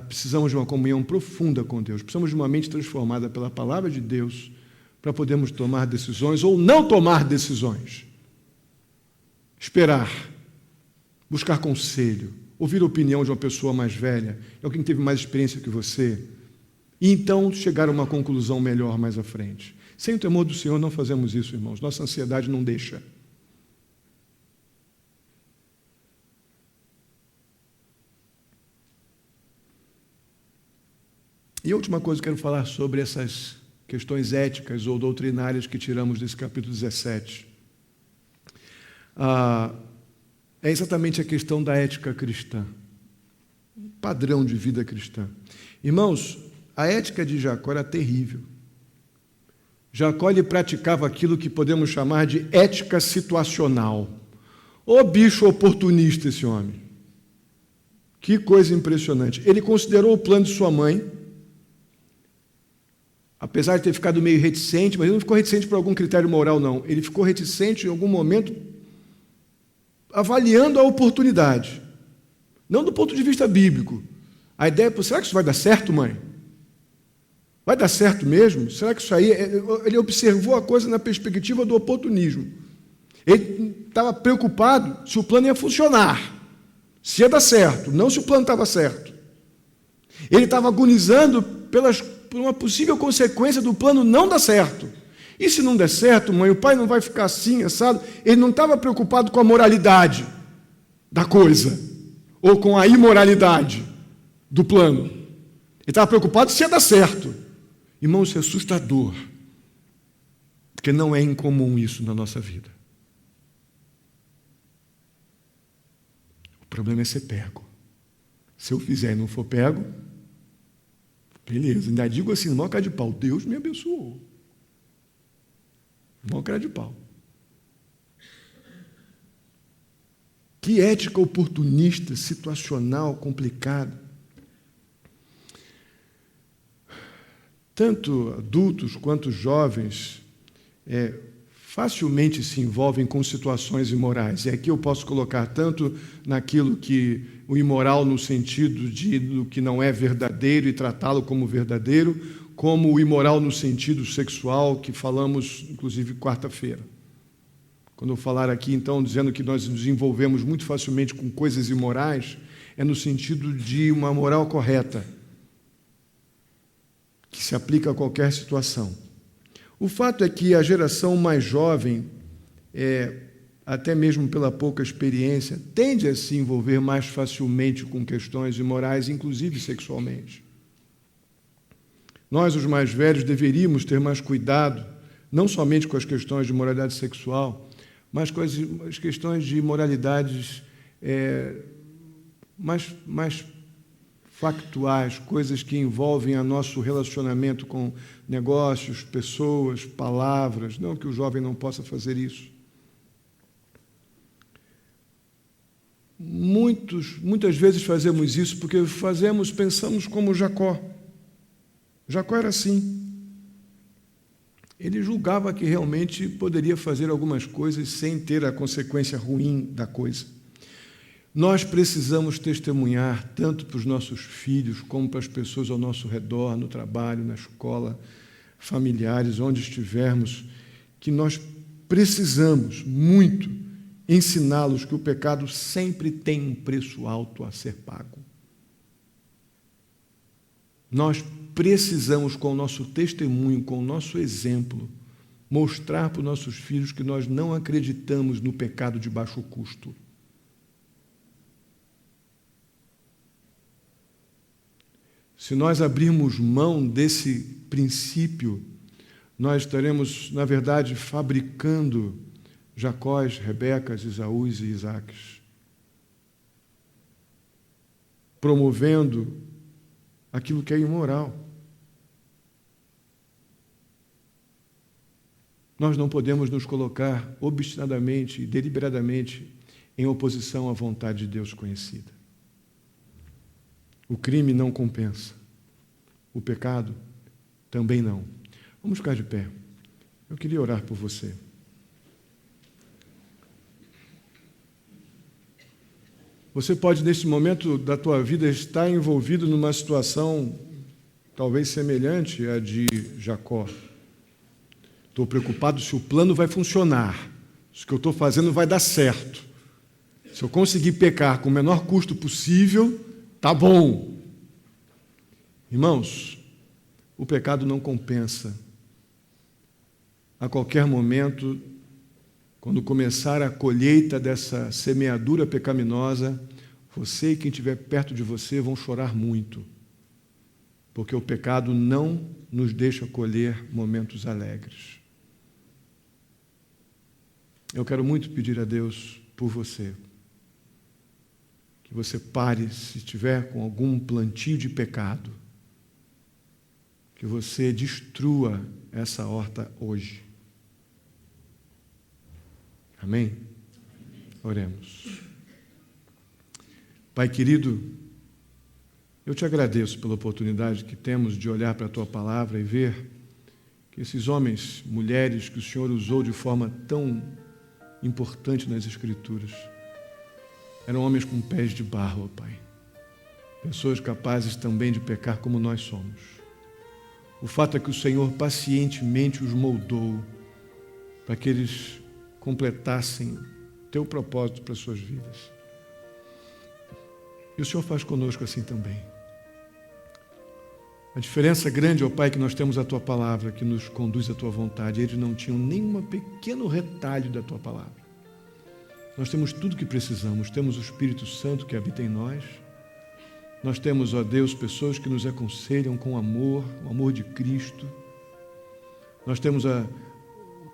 precisamos de uma comunhão profunda com Deus, precisamos de uma mente transformada pela palavra de Deus para podermos tomar decisões ou não tomar decisões. Esperar, buscar conselho, ouvir a opinião de uma pessoa mais velha, alguém que teve mais experiência que você, e então chegar a uma conclusão melhor mais à frente. Sem o temor do Senhor não fazemos isso, irmãos. Nossa ansiedade não deixa. E a última coisa que eu quero falar sobre essas questões éticas ou doutrinárias que tiramos desse capítulo 17. É exatamente a questão da ética cristã, padrão de vida cristã. Irmãos, a ética de Jacó era terrível. Jacó lhe praticava aquilo que podemos chamar de ética situacional. Ô bicho oportunista esse homem. Que coisa impressionante. Ele considerou o plano de sua mãe, apesar de ter ficado meio reticente, mas ele não ficou reticente por algum critério moral, não. Ele ficou reticente em algum momento avaliando a oportunidade. Não do ponto de vista bíblico. A ideia é, será que isso vai dar certo, mãe? Vai dar certo mesmo? Será que isso aí... Ele observou a coisa na perspectiva do oportunismo. Ele estava preocupado se o plano ia funcionar, se ia dar certo, não se o plano estava certo. Ele estava agonizando por uma possível consequência do plano não dar certo. E se não der certo, mãe, o pai não vai ficar assim, assado? Ele não estava preocupado com a moralidade da coisa, ou com a imoralidade do plano. Ele estava preocupado se ia dar certo. Irmão, isso é assustador, porque não é incomum isso na nossa vida. O problema é ser pego. Se eu fizer e não for pego, beleza, ainda digo assim, maior cara de pau, Deus me abençoou. Maior cara de pau. Que ética oportunista, situacional, complicada. Tanto adultos quanto jovens facilmente se envolvem com situações imorais. E aqui eu posso colocar tanto naquilo que o imoral no sentido do que não é verdadeiro e tratá-lo como verdadeiro, como o imoral no sentido sexual, que falamos, inclusive, quarta-feira. Quando eu falar aqui, então, dizendo que nós nos envolvemos muito facilmente com coisas imorais, é no sentido de uma moral correta, que se aplica a qualquer situação. O fato é que a geração mais jovem, até mesmo pela pouca experiência, tende a se envolver mais facilmente com questões imorais, inclusive sexualmente. Nós, os mais velhos, deveríamos ter mais cuidado, não somente com as questões de moralidade sexual, mas com as questões de moralidades mais factuais, coisas que envolvem o nosso relacionamento com negócios, pessoas, palavras. Não que o jovem não possa fazer isso. Muitas vezes fazemos isso porque pensamos como Jacó. Jacó era assim. Ele julgava que realmente poderia fazer algumas coisas sem ter a consequência ruim da coisa. Nós precisamos testemunhar tanto para os nossos filhos como para as pessoas ao nosso redor, no trabalho, na escola, familiares, onde estivermos, que nós precisamos muito ensiná-los que o pecado sempre tem um preço alto a ser pago. Nós precisamos, com o nosso testemunho, com o nosso exemplo, mostrar para os nossos filhos que nós não acreditamos no pecado de baixo custo. Se nós abrirmos mão desse princípio, nós estaremos, na verdade, fabricando Jacós, Rebecas, Esaús e Isaques, promovendo aquilo que é imoral. Nós não podemos nos colocar obstinadamente e deliberadamente em oposição à vontade de Deus conhecida. O crime não compensa. O pecado também não. Vamos ficar de pé. Eu queria orar por você. Você pode, nesse momento da tua vida, estar envolvido numa situação talvez semelhante à de Jacó. Estou preocupado se o plano vai funcionar, se o que eu estou fazendo vai dar certo. Se eu conseguir pecar com o menor custo possível, tá bom. Irmãos, o pecado não compensa. A qualquer momento, quando começar a colheita dessa semeadura pecaminosa, você e quem estiver perto de você vão chorar muito, porque o pecado não nos deixa colher momentos alegres. Eu quero muito pedir a Deus por você, que você pare, se estiver com algum plantio de pecado, que você destrua essa horta hoje. Amém? Oremos. Pai querido, eu te agradeço pela oportunidade que temos de olhar para a Tua palavra e ver que esses homens, mulheres que o Senhor usou de forma tão importante nas Escrituras, eram homens com pés de barro, ó Pai. Pessoas capazes também de pecar como nós somos. O fato é que o Senhor pacientemente os moldou para que eles completassem Teu propósito para as suas vidas. E o Senhor faz conosco assim também. A diferença grande, ó Pai, que nós temos a Tua palavra, que nos conduz à Tua vontade. Eles não tinham nenhum pequeno retalho da Tua palavra. Nós temos tudo o que precisamos. Temos o Espírito Santo que habita em nós. Nós temos, ó Deus, pessoas que nos aconselham com amor, o amor de Cristo. Nós temos o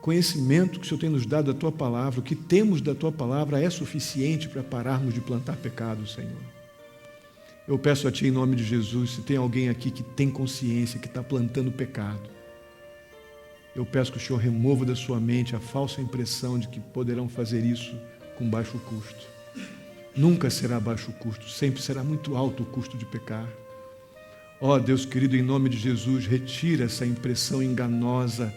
conhecimento que o Senhor tem nos dado da Tua palavra. O que temos da Tua palavra é suficiente para pararmos de plantar pecado, Senhor. Eu peço a Ti, em nome de Jesus, se tem alguém aqui que tem consciência, que está plantando pecado, eu peço que o Senhor remova da sua mente a falsa impressão de que poderão fazer isso com baixo custo. Nunca será baixo custo, sempre será muito alto o custo de pecar. Ó Deus querido, em nome de Jesus, retira essa impressão enganosa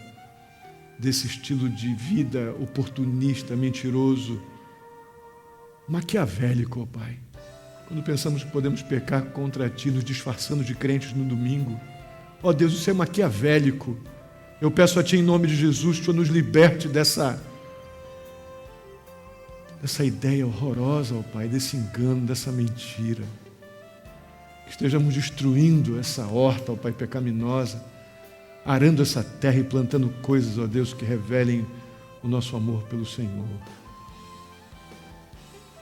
desse estilo de vida oportunista, mentiroso, maquiavélico, ó Pai. Quando pensamos que podemos pecar contra Ti, nos disfarçando de crentes no domingo. Ó Deus, isso é maquiavélico. Eu peço a Ti, em nome de Jesus, que o Senhor nos liberte dessa ideia horrorosa, ó Pai, desse engano, dessa mentira. Que estejamos destruindo essa horta, ó Pai, pecaminosa, arando essa terra e plantando coisas, ó Deus, que revelem o nosso amor pelo Senhor.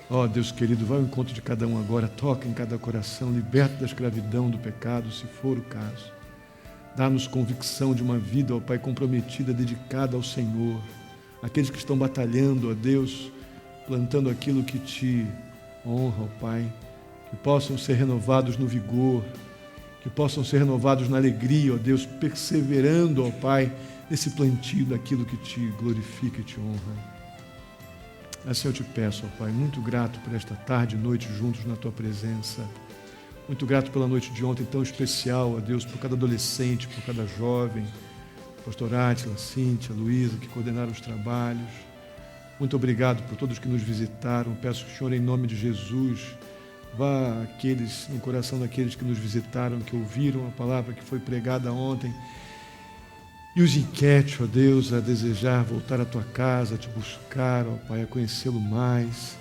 Ó Deus querido, vai ao encontro de cada um agora, toca em cada coração, liberta da escravidão, do pecado, se for o caso. Dá-nos convicção de uma vida, ó Pai, comprometida, dedicada ao Senhor. Aqueles que estão batalhando, ó Deus, plantando aquilo que Te honra, ó Pai, que possam ser renovados no vigor, que possam ser renovados na alegria, ó Deus, perseverando, ó Pai, nesse plantio daquilo que Te glorifica e Te honra. Assim eu te peço, ó Pai, muito grato por esta tarde e noite juntos na Tua presença. Muito grato pela noite de ontem tão especial, ó Deus, por cada adolescente, por cada jovem, pastor Átila, Cíntia, Luísa, que coordenaram os trabalhos. Muito obrigado por todos que nos visitaram. Peço que o Senhor, em nome de Jesus, vá no coração daqueles que nos visitaram, que ouviram a palavra que foi pregada ontem, e os inquiete, ó Deus, a desejar voltar à Tua casa, a Te buscar, ó Pai, a conhecê-lo mais.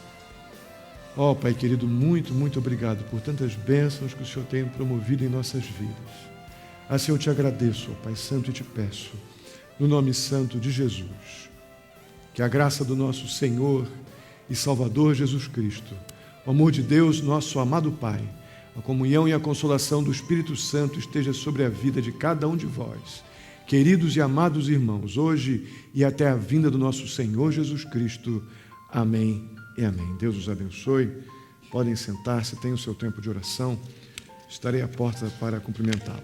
Ó Pai querido, muito, muito obrigado por tantas bênçãos que o Senhor tem promovido em nossas vidas. Assim eu Te agradeço, ó Pai Santo, e Te peço, no nome santo de Jesus, que a graça do nosso Senhor e Salvador Jesus Cristo, o amor de Deus, nosso amado Pai, a comunhão e a consolação do Espírito Santo esteja sobre a vida de cada um de vós, queridos e amados irmãos, hoje e até a vinda do nosso Senhor Jesus Cristo. Amém e amém. Deus os abençoe. Podem sentar-se, tenham o seu tempo de oração. Estarei à porta para cumprimentá-lo.